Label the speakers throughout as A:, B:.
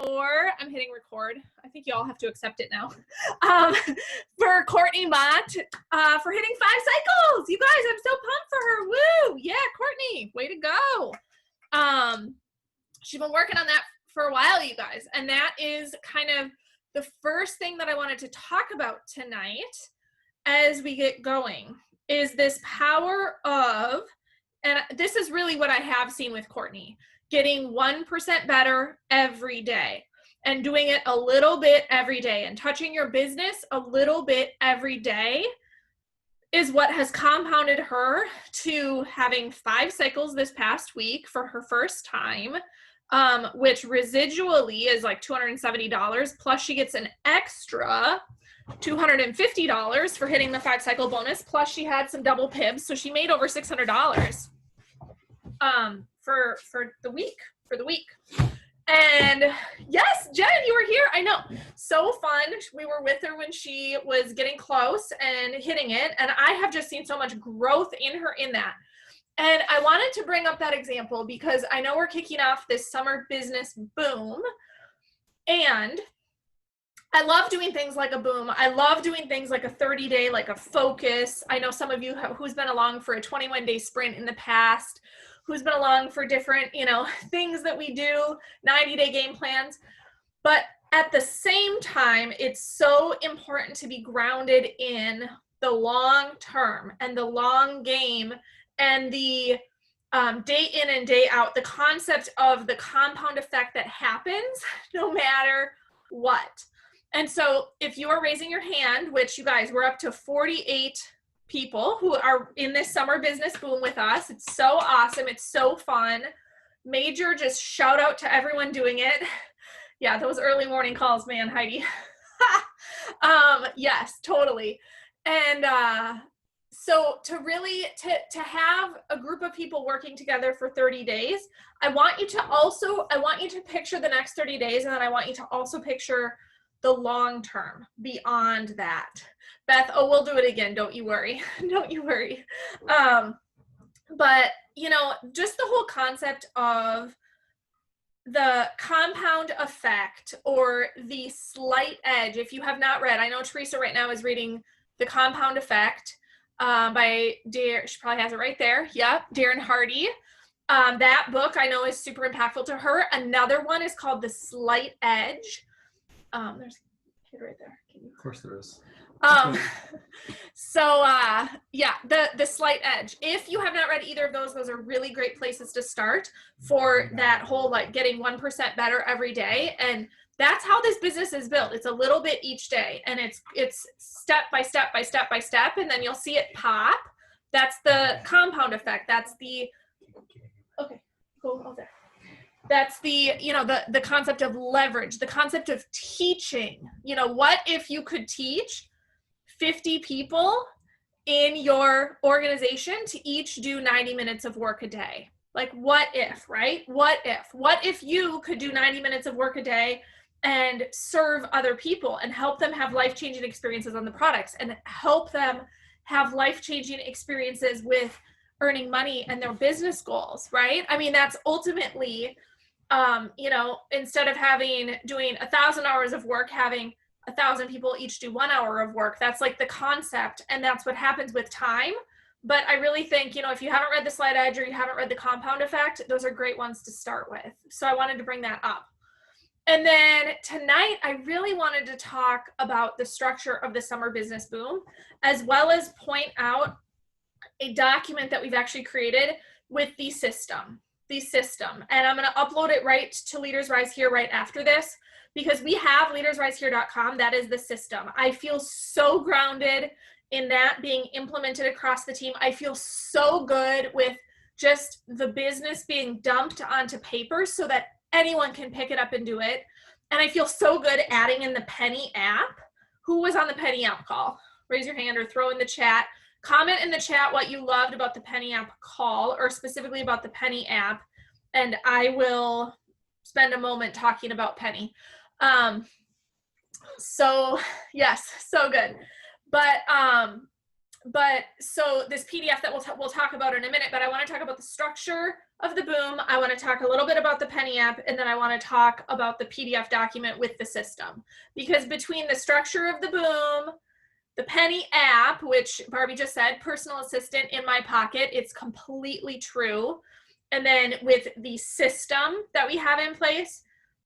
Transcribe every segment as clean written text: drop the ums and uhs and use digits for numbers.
A: for, I'm hitting record. I think you all have to accept it now. For Courtney Mott, for hitting 5 cycles. You guys, I'm so pumped for her. Woo! Yeah, Courtney, way to go. She's been working on that for a while, you guys. And that is kind of the first thing that I wanted to talk about tonight as we get going, is this power of, and this is really what I have seen with Courtney, getting 1% better every day and doing it a little bit every day and touching your business a little bit every day is what has compounded her to having 5 cycles this past week for her first time, which residually is like $270, plus she gets an extra $250 for hitting the 5 cycle bonus, plus she had some double pibs, so she made over $600 for the week. And yes, Jen, you were here. I know, so fun. We were with her when she was getting close and hitting it, and I have just seen so much growth in her in that. And I wanted to bring up that example because I know we're kicking off this summer business boom, and I love doing things like a boom. I love doing things like a 30-day, like a focus. I know some of you who's been along for a 21-day sprint in the past, who's been along for different, things that we do, 90-day game plans. But at the same time, it's so important to be grounded in the long term and the long game and the day in and day out, the concept of the compound effect that happens no matter what. And so if you are raising your hand, which you guys, we're up to 48 people who are in this summer business boom with us. It's so awesome. It's so fun. Major just shout out to everyone doing it. Yeah, those early morning calls, man, Heidi. Yes, totally. And so to really, to have a group of people working together for 30 days, I want you to picture the next 30 days, and then I want you to also picture the long term beyond that. Beth, we'll do it again. Don't you worry. Don't you worry. But, just the whole concept of the compound effect or the slight edge. If you have not read, I know Teresa right now is reading The Compound Effect by she probably has it right there. Yep, Darren Hardy. That book I know is super impactful to her. Another one is called The Slight Edge. There's a kid right there.
B: Of course there is.
A: Yeah, the Slight Edge. If you have not read either of those are really great places to start for that whole like getting 1% better every day. And that's how this business is built. It's a little bit each day, and it's step by step by step by step, and then you'll see it pop. That's the compound effect. That's the go over there. That's the concept of leverage, the concept of teaching. What if you could teach 50 people in your organization to each do 90 minutes of work a day? Like, what if, right? What if you could do 90 minutes of work a day and serve other people and help them have life-changing experiences on the products and help them have life-changing experiences with earning money and their business goals, right? I mean, that's ultimately, instead of doing 1,000 hours of work, having 1,000 people each do 1 hour of work. That's like the concept, and that's what happens with time. But I really think, if you haven't read The Slight Edge or you haven't read The Compound Effect, those are great ones to start with. So I wanted to bring that up. And then tonight, I really wanted to talk about the structure of the summer business boom, as well as point out a document that we've actually created with the system. And I'm going to upload it right to Leaders Rise Here right after this, because we have leadersrisehere.com. That is the system. I feel so grounded in that being implemented across the team. I feel so good with just the business being dumped onto paper so that anyone can pick it up and do it. And I feel so good adding in the Penny app. Who was on the Penny app call? Raise your hand or throw in the chat. Comment in the chat what you loved about the Penny app call, or specifically about the Penny app, and I will spend a moment talking about Penny. So yes, so good. But but so this PDF that we'll talk about in a minute, but I want to talk about the structure of the Boom. I want to talk a little bit about the Penny app, and then I want to talk about the PDF document with the system. Because between the structure of the Boom, the Penny app, which Barbie just said, personal assistant in my pocket, it's completely true. And then with the system that we have in place,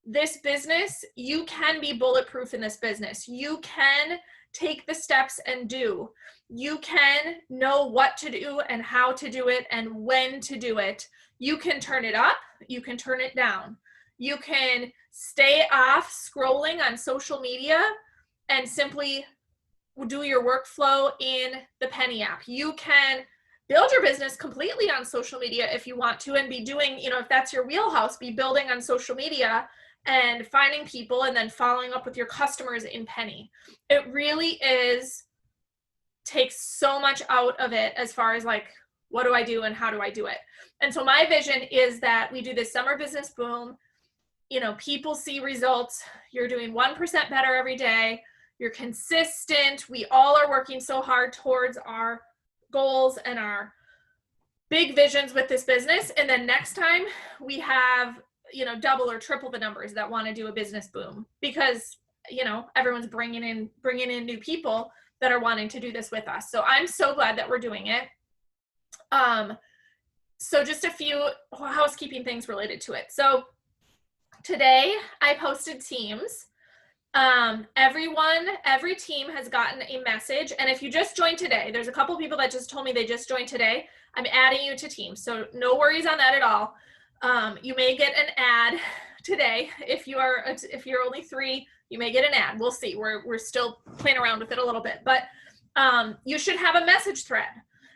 A: this business, you can be bulletproof in this business. You can take the steps and do. You can know what to do and how to do it and when to do it. You can turn it up, you can turn it down. You can stay off scrolling on social media and simply do your workflow in the Penny app. You can build your business completely on social media if you want to, and be doing, if that's your wheelhouse, be building on social media and finding people and then following up with your customers in Penny. It really takes so much out of it as far as like, what do I do and how do I do it? And so my vision is that we do this summer business boom. People see results. You're doing 1% better every day. You're consistent. We all are working so hard towards our goals and our big visions with this business. And then next time we have, double or triple the numbers that want to do a business boom, because, everyone's bringing in new people that are wanting to do this with us. So I'm so glad that we're doing it. So just a few housekeeping things related to it. So today I posted teams. Every team has gotten a message. And if you just joined today, there's a couple people that just told me they just joined today. I'm adding you to teams. So no worries on that at all. You may get an ad today. If you're only 3, you may get an ad. We'll see. We're still playing around with it a little bit, but you should have a message thread.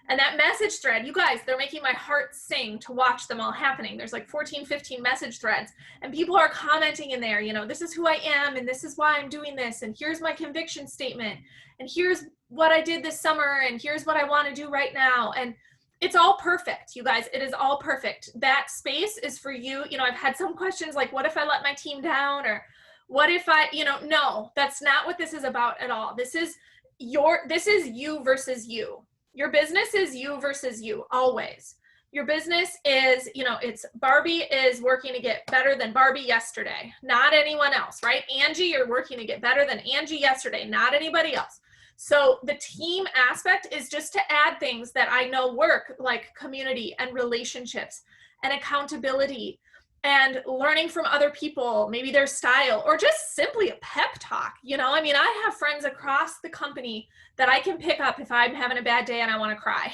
A: And that message thread, you guys, they're making my heart sing to watch them all happening. There's like 14, 15 message threads, and people are commenting in there, this is who I am, and this is why I'm doing this, and here's my conviction statement, and here's what I did this summer, and here's what I want to do right now. And it's all perfect, you guys. It is all perfect. That space is for you. I've had some questions like, what if I let my team down? Or what if I, no, that's not what this is about at all. This is you versus you. Your business is you versus you, always. Your business is, it's Barbie is working to get better than Barbie yesterday, not anyone else, right? Angie, you're working to get better than Angie yesterday, not anybody else. So the team aspect is just to add things that I know work, like community and relationships and accountability and learning from other people, maybe their style, or just simply a pep talk. I have friends across the company that I can pick up if I'm having a bad day and I want to cry,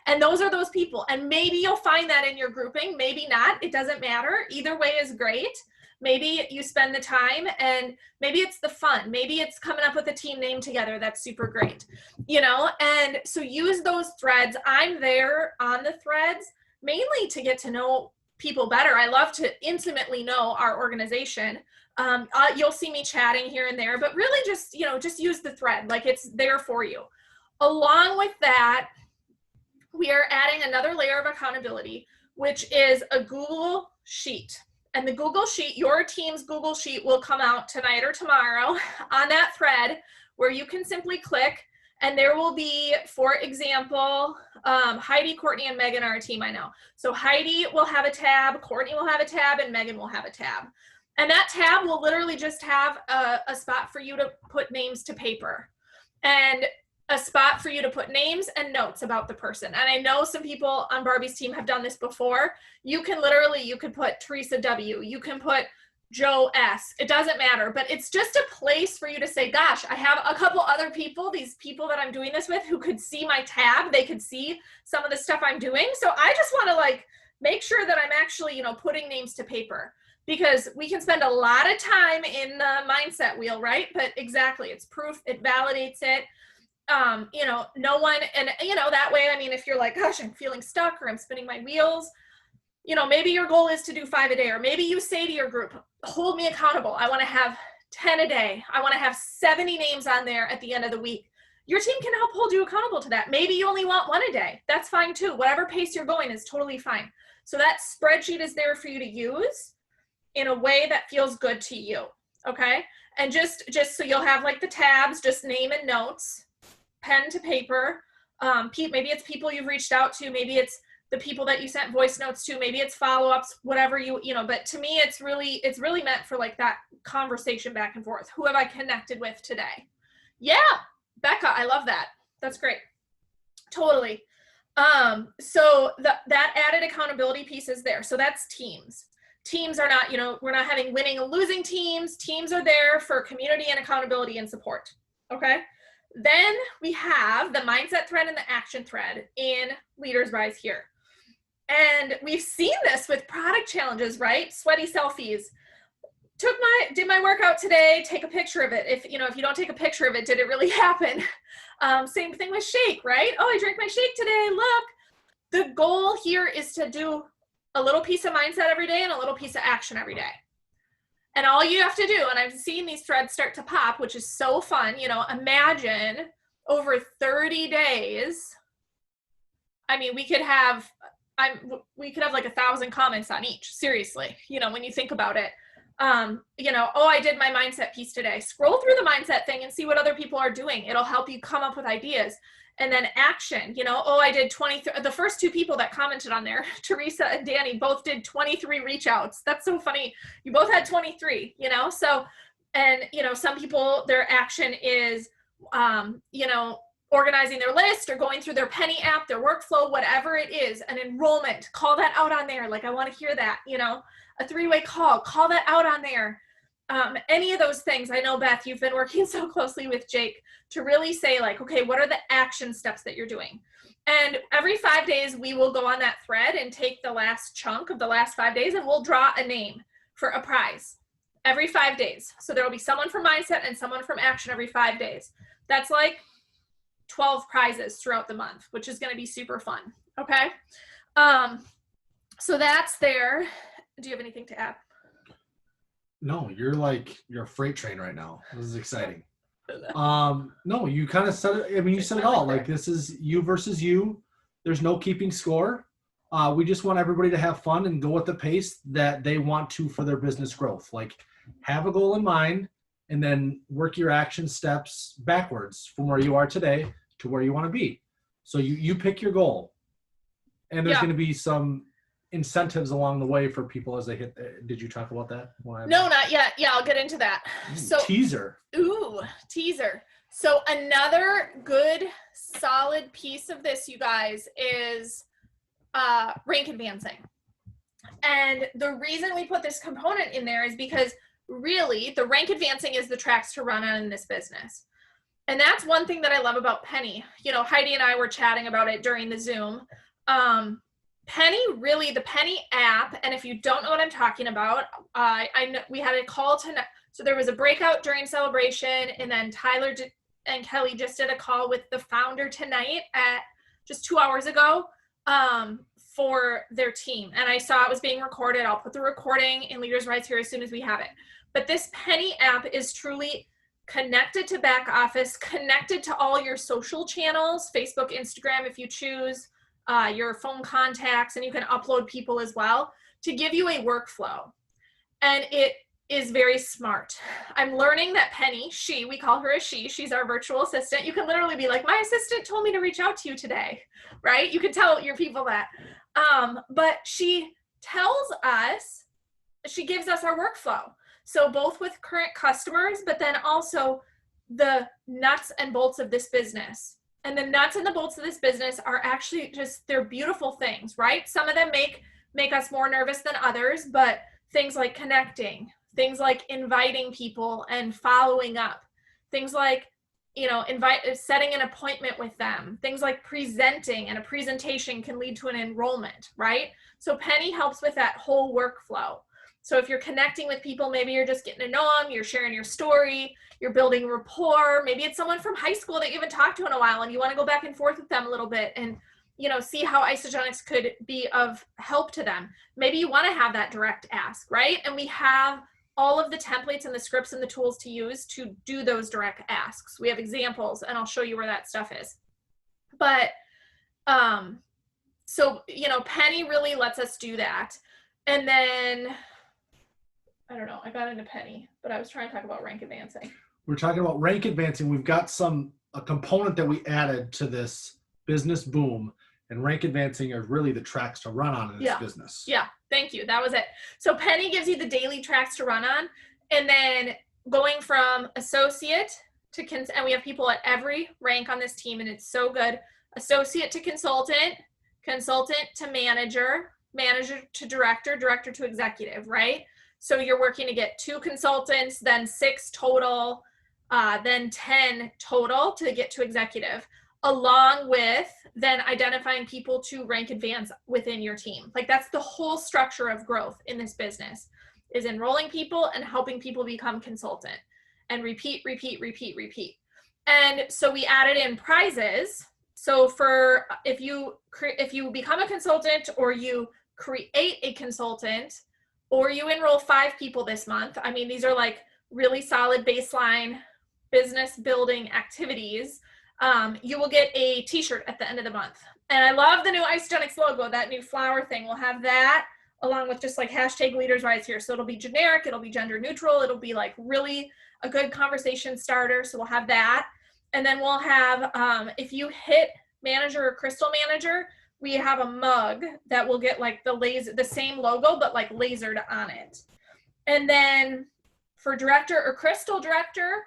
A: and those are those people. And maybe you'll find that in your grouping, maybe not, it doesn't matter. Either way is great. Maybe you spend the time, and maybe it's the fun. Maybe it's coming up with a team name together. That's super great, and so use those threads. I'm there on the threads mainly to get to know people better. I love to intimately know our organization. You'll see me chatting here and there, but really just use the thread, like it's there for you. Along with that, we are adding another layer of accountability, which is a Google Sheet. And the Google Sheet, your team's Google Sheet, will come out tonight or tomorrow on that thread, where you can simply click, and there will be, for example, Heidi, Courtney, and Megan are a team I know. So Heidi will have a tab, Courtney will have a tab, and Megan will have a tab. And that tab will literally just have a spot for you to put names to paper, and a spot for you to put names and notes about the person. And I know some people on Barbie's team have done this before. You could put Teresa W. You can put Joe S. It doesn't matter, but it's just a place for you to say, gosh, I have a couple other people, these people that I'm doing this with, who could see my tab. They could see some of the stuff I'm doing. So I just want to make sure that I'm actually, putting names to paper, because we can spend a lot of time in the mindset wheel, right? But exactly, it's proof, it validates it. No one, and that way, if you're like, gosh, I'm feeling stuck or I'm spinning my wheels, maybe your goal is to do 5 a day, or maybe you say to your group, hold me accountable. I want to have 10 a day. I want to have 70 names on there at the end of the week. Your team can help hold you accountable to that. Maybe you only want 1 a day. That's fine too. Whatever pace you're going is totally fine. So that spreadsheet is there for you to use in a way that feels good to you. Okay. And just so you'll have like the tabs, just name and notes. pen to paper. Maybe it's people you've reached out to, maybe it's the people that you sent voice notes to, maybe it's follow-ups, whatever but to me, it's really meant for like that conversation back and forth. Who have I connected with today? Yeah, Becca, I love that. That's great. Totally. So that added accountability piece is there. So that's teams. Teams are not, we're not having winning and losing teams. Teams are there for community and accountability and support. Okay. Then we have the mindset thread and the action thread in Leaders Rise here. And we've seen this with product challenges, right? Sweaty selfies. Did my workout today, take a picture of it. If you don't take a picture of it, did it really happen? Same thing with shake, right? Oh, I drank my shake today, look. The goal here is to do a little piece of mindset every day and a little piece of action every day. And all you have to do, and I've seen these threads start to pop, which is so fun, imagine over 30 days, I mean, we could have like 1,000 comments on each, seriously, when you think about it. Oh, I did my mindset piece today. Scroll through the mindset thing and see what other people are doing. It'll help you come up with ideas. And then action, oh, I did 23. The first two people that commented on there, Teresa and Danny, both did 23 reach outs. That's so funny. You both had 23, so, and, some people, their action is, organizing their list or going through their Penny app, their workflow, whatever it is, an enrollment, call that out on there. Like, I want to hear that, a 3-way call that out on there. Any of those things. I know, Beth, you've been working so closely with Jake to really say like, okay, what are the action steps that you're doing? And every 5 days we will go on that thread and take the last chunk of the last 5 days and we'll draw a name for a prize every 5 days. So there will be someone from mindset and someone from action every 5 days. That's like 12 prizes throughout the month, which is going to be super fun. Okay. So that's there. Do you have anything to add?
B: No, you're a freight train right now. This is exciting. No, you kind of said it. I mean, you said it all. Like, this is you versus you. There's no keeping score. We just want everybody to have fun and go at the pace that they want to for their business growth. Like, have a goal in mind and then work your action steps backwards from where you are today to where you want to be. So you pick your goal, and there's going to be some incentives along the way for people as they hit. Did you talk about that?
A: No, not yet. Yeah, I'll get into that. So
B: teaser.
A: So another good solid piece of this, you guys, is rank advancing. And the reason we put this component in there is because really the rank advancing is the tracks to run on in this business. And that's one thing that I love about Penny. Heidi and I were chatting about it during the Zoom. Penny, really, the Penny app, and if you don't know what I'm talking about, I know we had a call tonight. So there was a breakout during celebration, and then Tyler and Kelly just did a call with the founder tonight at just 2 hours ago for their team. And I saw it was being recorded. I'll put the recording in Leaders Rise here as soon as we have it. But this Penny app is truly connected to back office, connected to all your social channels, Facebook, Instagram, if you choose, your phone contacts, and you can upload people as well to give you a workflow. And it is very smart. I'm learning that Penny, we call her a she's our virtual assistant. You can literally be like, my assistant told me to reach out to you today, right? You can tell your people that. But she tells us, she gives us our workflow. So both with current customers, but then also the nuts and bolts of this business. And the nuts and the bolts of this business are actually just, they're beautiful things, right? Some of them make us more nervous than others, but things like connecting, things like inviting people and following up, things like, setting an appointment with them, things like presenting, and a presentation can lead to an enrollment, right? So Penny helps with that whole workflow. So if you're connecting with people, maybe you're just getting to know them, you're sharing your story, you're building rapport, maybe it's someone from high school that you haven't talked to in a while and you want to go back and forth with them a little bit and, see how Isogenics could be of help to them. Maybe you want to have that direct ask, right? And we have all of the templates and the scripts and the tools to use to do those direct asks. We have examples and I'll show you where that stuff is. But, so, Penny really lets us do that. And then, I don't know, I got into Penny, but I was trying to talk about rank advancing.
B: we're talking about rank advancing. We've got a component that we added to this business boom, and rank advancing are really the tracks to run on in this business.
A: Yeah, thank you. That was it. So Penny gives you the daily tracks to run on, and then going from associate to and we have people at every rank on this team, and it's so good. Associate to consultant, consultant to manager, manager to director, director to executive, right? So you're working to get 2 consultants, then 6 total, then 10 total to get to executive, along with then identifying people to rank advance within your team. Like that's the whole structure of growth in this business, is enrolling people and helping people become consultant, and repeat. And so we added in prizes. So for if you become a consultant, or you create a consultant, or you enroll 5 people this month, I mean, these are like really solid baseline business building activities, you will get a t-shirt at the end of the month. And I love the new Isogenics logo, that new flower thing. We'll have that along with just like hashtag Leaders Rise here. So it'll be generic, it'll be gender neutral, it'll be like really a good conversation starter. So we'll have that. And then we'll have, if you hit manager or crystal manager, we have a mug that will get like the same logo, but like lasered on it. And then for director or crystal director,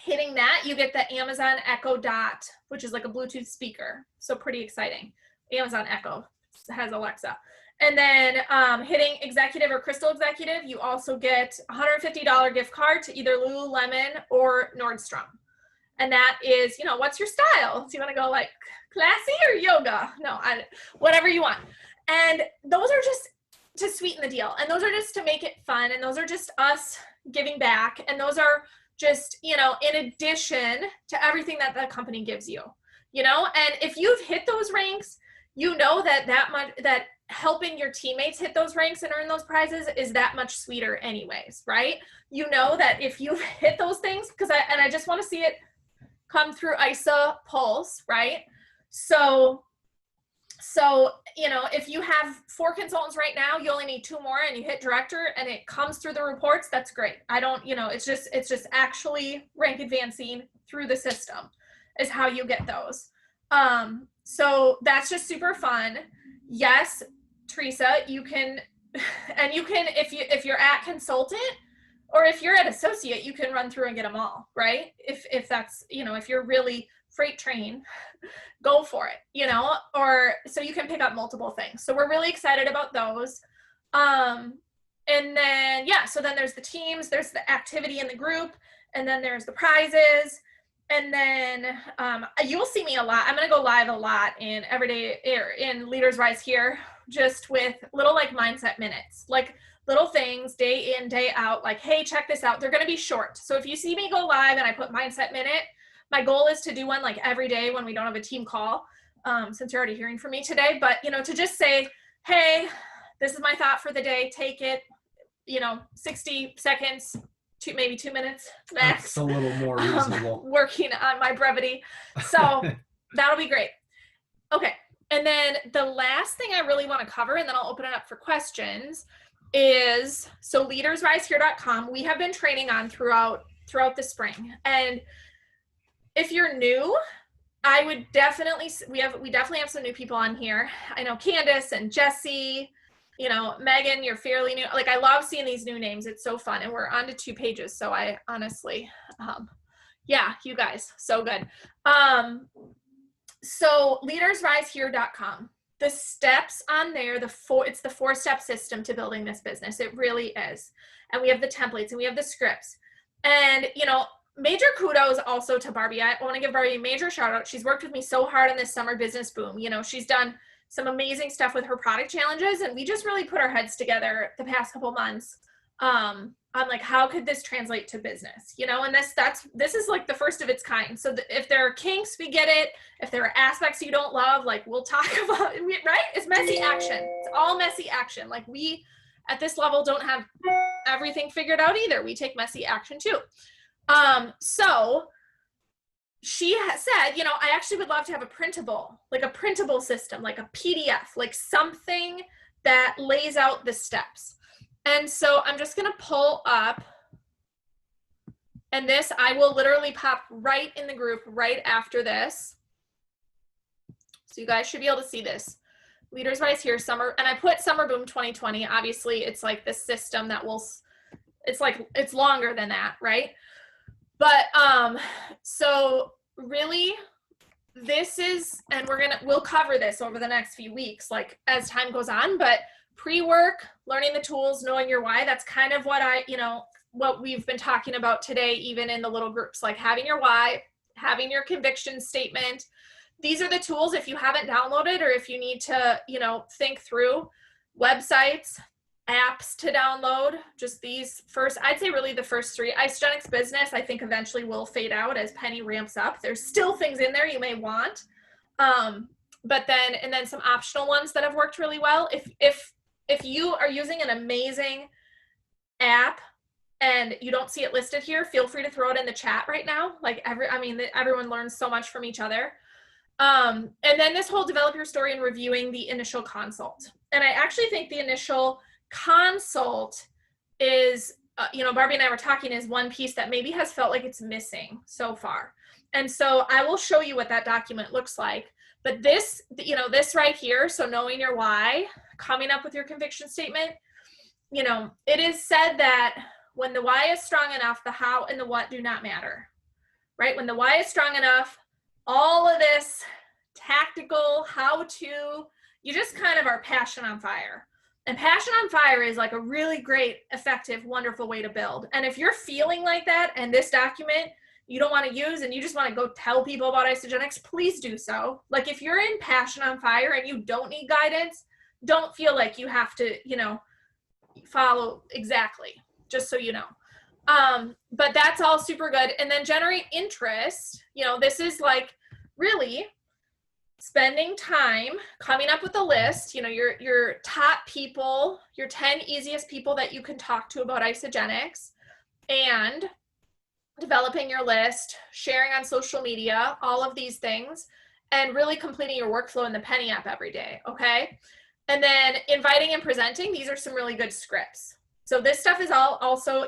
A: hitting that, you get the Amazon Echo Dot, which is like a Bluetooth speaker. So pretty exciting. Amazon Echo has Alexa. And then hitting executive or crystal executive, you also get a $150 gift card to either Lululemon or Nordstrom. And that is, what's your style? So you want to go like classy or yoga? No, whatever you want. And those are just to sweeten the deal. And those are just to make it fun. And those are just us giving back. And those are just, in addition to everything that the company gives you, and if you've hit those ranks, that helping your teammates hit those ranks and earn those prizes is that much sweeter anyways, right? That if you've hit those things, I just want to see it come through ISA Pulse, right? So, if you have 4 consultants right now, you only need 2 more and you hit director and it comes through the reports, that's great. It's just actually rank advancing through the system is how you get those. So that's just super fun. Yes, Teresa, you can, and you can, if you're at consultant or if you're at associate, you can run through and get them all, right? If that's, if you're really freight train, go for it, or so you can pick up multiple things. So we're really excited about those. And then, so then there's the teams, there's the activity in the group, and then there's the prizes. And then you'll see me a lot. I'm going to go live a lot in Leaders Rise here, just with little like mindset minutes, like little things day in, day out, like, hey, check this out. They're going to be short. So if you see me go live and I put mindset minute, my goal is to do one like every day when we don't have a team call, since you're already hearing from me today. But, to just say, hey, this is my thought for the day. Take it, 60 seconds, maybe 2 minutes max.
B: That's a little more reasonable.
A: Working on my brevity. So that'll be great. Okay. And then the last thing I really want to cover, and then I'll open it up for questions, is so leadersrisehere.com. We have been training on throughout the spring. And if you're new, I would definitely, we definitely have some new people on here. I know Candace and Jesse, Megan, you're fairly new. Like, I love seeing these new names. It's so fun. And we're on to 2 pages. So I honestly, you guys, so good. So leadersrisehere.com. The steps on there, it's the 4-step system to building this business. It really is. And we have the templates and we have the scripts. And, major kudos also to Barbie. I want to give Barbie a major shout out. She's worked with me so hard on this summer business boom. She's done some amazing stuff with her product challenges, and we just really put our heads together the past couple months on like, how could this translate to business, and this is like the first of its kind. So if there are kinks, we get it. If there are aspects you don't love, like, we'll talk about it, right? It's messy action. It's all messy action. Like, we at this level don't have everything figured out either. We take messy action too. So she said, I actually would love to have a printable system, like a PDF, like something that lays out the steps. And so I'm just going to pull up And this, I will literally pop right in the group right after this. So you guys should be able to see this. Leaders Rise here, summer, and I put Summer Boom 2020. Obviously, it's like the system that will, it's longer than that, right? But so really, this is, and we'll cover this over the next few weeks, like as time goes on, but pre-work, learning the tools, knowing your why, that's kind of what what we've been talking about today, even in the little groups, like having your why, having your conviction statement. These are the tools if you haven't downloaded, or if you need to, think through websites, apps to download, just these first, I'd say really the first three. Isogenics Business, I think eventually will fade out as Penny ramps up. There's still things in there you may want. But then some optional ones that have worked really well. If you are using an amazing app and you don't see it listed here, feel free to throw it in the chat right now. Like everyone learns so much from each other. And then this whole develop your story and reviewing the initial consult. And I actually think the initial consult is, Barbie and I were talking, is one piece that maybe has felt like it's missing so far. And so I will show you what that document looks like. But this, this right here, so knowing your why, coming up with your conviction statement, it is said that when the why is strong enough, the how and the what do not matter, right? When the why is strong enough, all of this tactical how-to, you just kind of are passion on fire. And passion on fire is like a really great, effective, wonderful way to build. And if you're feeling like that and this document you don't want to use and you just want to go tell people about Isogenics, please do so. Like if you're in passion on fire and you don't need guidance, don't feel like you have to, follow exactly, just so you know. But that's all super good. And then generate interest. This is like really spending time coming up with a list, your top people, your 10 easiest people that you can talk to about Isogenics, and developing your list, sharing on social media, all of these things, and really completing your workflow in the Penny app every day, okay? And then inviting and presenting, these are some really good scripts. So this stuff is all also,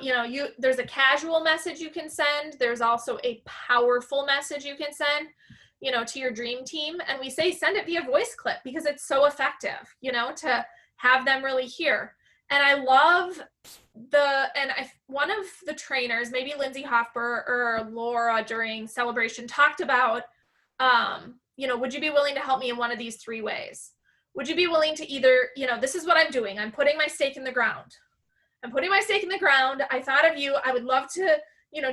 A: there's a casual message you can send. There's also a powerful message you can send, to your dream team. And we say send it via voice clip because it's so effective, to have them really hear. And I love one of the trainers, maybe Lindsay Hofber or Laura during Celebration, talked about, would you be willing to help me in one of these three ways? Would you be willing to either, this is what I'm doing. I'm putting my stake in the ground. I thought of you. I would love to,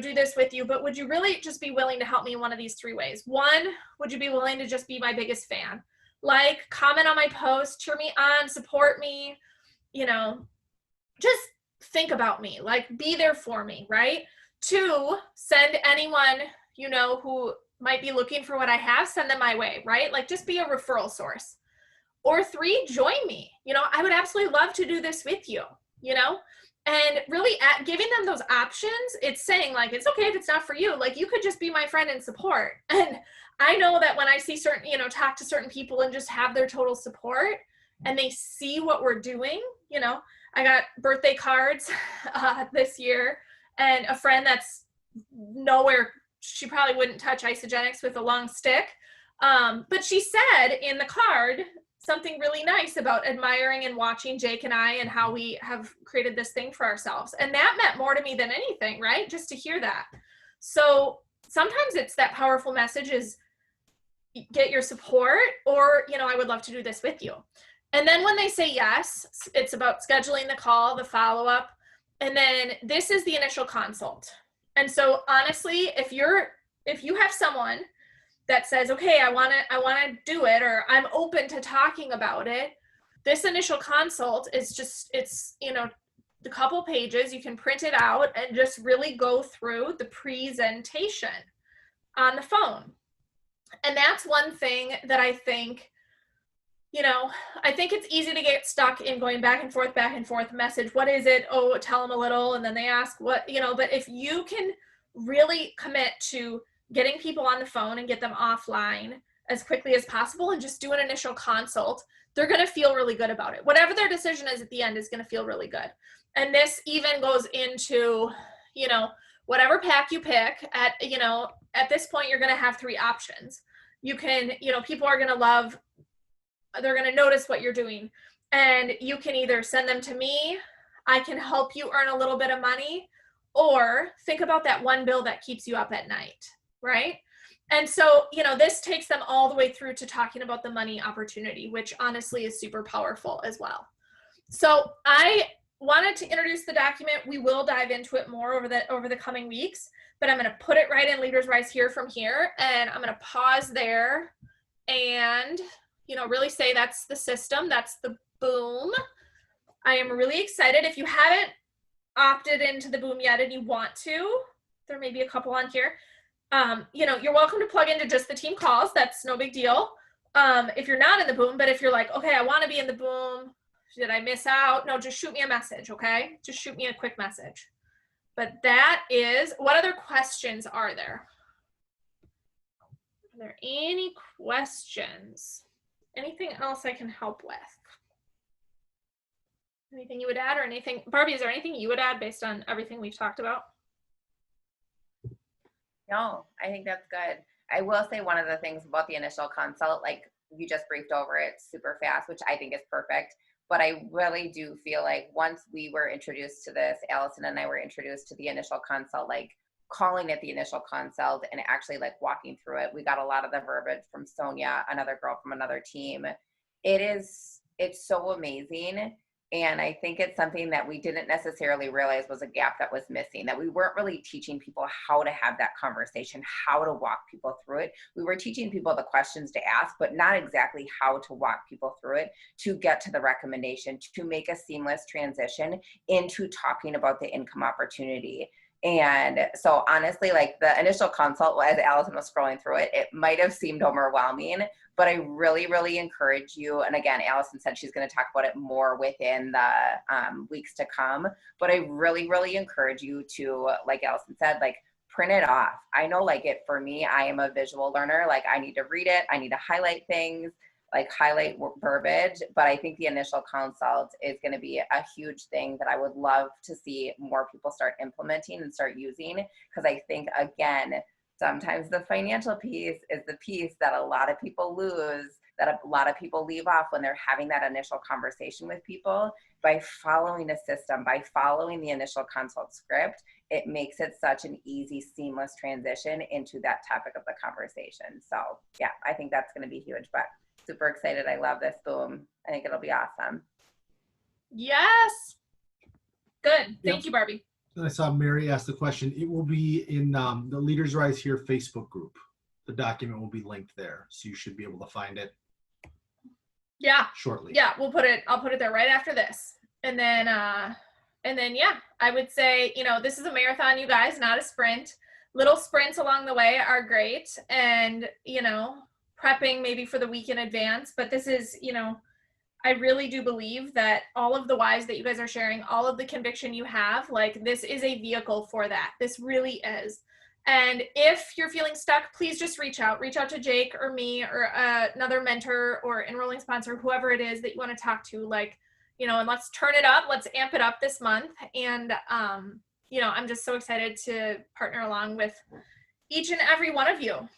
A: do this with you, but would you really just be willing to help me in one of these three ways? One, would you be willing to just be my biggest fan? Like, comment on my post, cheer me on, support me, just think about me, like be there for me, right? Two, send anyone, who might be looking for what I have, send them my way, right? Like just be a referral source. Or three, join me. I would absolutely love to do this with you, and really giving them those options. It's saying like, it's okay if it's not for you. Like you could just be my friend and support. And I know that when I see certain, talk to certain people and just have their total support and they see what we're doing, I got birthday cards this year, and a friend that's nowhere, she probably wouldn't touch Isogenics with a long stick. But she said in the card something really nice about admiring and watching Jake and I and how we have created this thing for ourselves. And that meant more to me than anything, right? Just to hear that. So sometimes it's that powerful message is get your support, or, I would love to do this with you. And then when they say yes, it's about scheduling the call, the follow-up. And then this is the initial consult. And so honestly, if you have someone that says, okay, I want to do it, or I'm open to talking about it, this initial consult is just, it's, a couple pages, you can print it out and just really go through the presentation on the phone. And that's one thing that I think, I think it's easy to get stuck in going back and forth message. What is it? Oh, tell them a little. And then they ask what, but if you can really commit to getting people on the phone and get them offline as quickly as possible and just do an initial consult, they're going to feel really good about it. Whatever their decision is at the end is going to feel really good. And this even goes into, whatever pack you pick at, you know, at this point, you're going to have 3 options. You can, you know, people are going to love, they're going to notice what you're doing, and you can either send them to me. I can help you earn a little bit of money, or think about that one bill that keeps you up at night, right? And so, you know, this takes them all the way through to talking about the money opportunity, which honestly is super powerful as well. So I wanted to introduce the document. We will dive into it more over the coming weeks, but I'm going to put it right in Leaders Rise here from here, and I'm going to pause there and, you know, really say that's the system. That's the boom. I am really excited. If you haven't opted into the boom yet and you want to, there may be a couple on here. You know, you're welcome to plug into just the team calls. That's no big deal. If you're not in the boom, but if you're like, okay, I want to be in the boom, did I miss out? No, just shoot me a message, okay? Just shoot me a quick message. But that is, what other questions are there? Are there any questions? Anything else I can help with? Anything you would add, or anything, Barbie, is there anything you would add based on everything we've talked about?
C: No, I think that's good. I will say one of the things about the initial consult, like you just briefed over it super fast, which I think is perfect. But I really do feel like once we were introduced to this, Allison and I were introduced to the initial consult, like calling it the initial consult and actually like walking through it. We got a lot of the verbiage from Sonia, another girl from another team. It's so amazing. And I think it's something that we didn't necessarily realize was a gap that was missing, that we weren't really teaching people how to have that conversation, how to walk people through it. We were teaching people the questions to ask, but not exactly how to walk people through it to get to the recommendation, to make a seamless transition into talking about the income opportunity. And so honestly, like the initial consult, as Allison was scrolling through it, it might have seemed overwhelming, but I really, really encourage you. And again, Allison said she's going to talk about it more within the weeks to come, but I really, really encourage you to, like Allison said, like print it off. I know like it, for me, I am a visual learner. Like I need to read it. I need to highlight things, like highlight verbiage, but I think the initial consult is going to be a huge thing that I would love to see more people start implementing and start using. Because I think, again, sometimes the financial piece is the piece that a lot of people lose, that a lot of people leave off when they're having that initial conversation with people. By following a system, by following the initial consult script, it makes it such an easy, seamless transition into that topic of the conversation. So yeah, I think that's going to be huge, but super excited. I love this boom. I think it'll be awesome.
A: Yes. Good. Thank you, Barbie.
B: I saw Mary ask the question. It will be in the Leaders Rise Here Facebook group. The document will be linked there, so you should be able to find it.
A: Yeah.
B: Shortly.
A: Yeah, I'll put it there right after this, and then yeah, I would say, you know, this is a marathon, you guys, not a sprint. Little sprints along the way are great, and you know, prepping maybe for the week in advance, but this is, you know, I really do believe that all of the whys that you guys are sharing, all of the conviction you have, like this is a vehicle for that. This really is. And if you're feeling stuck, please just reach out to Jake or me or another mentor or enrolling sponsor, whoever it is that you want to talk to, like, you know, and let's turn it up. Let's amp it up this month. And, you know, I'm just so excited to partner along with each and every one of you,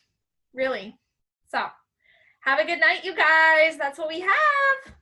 A: really. So have a good night, you guys. That's what we have.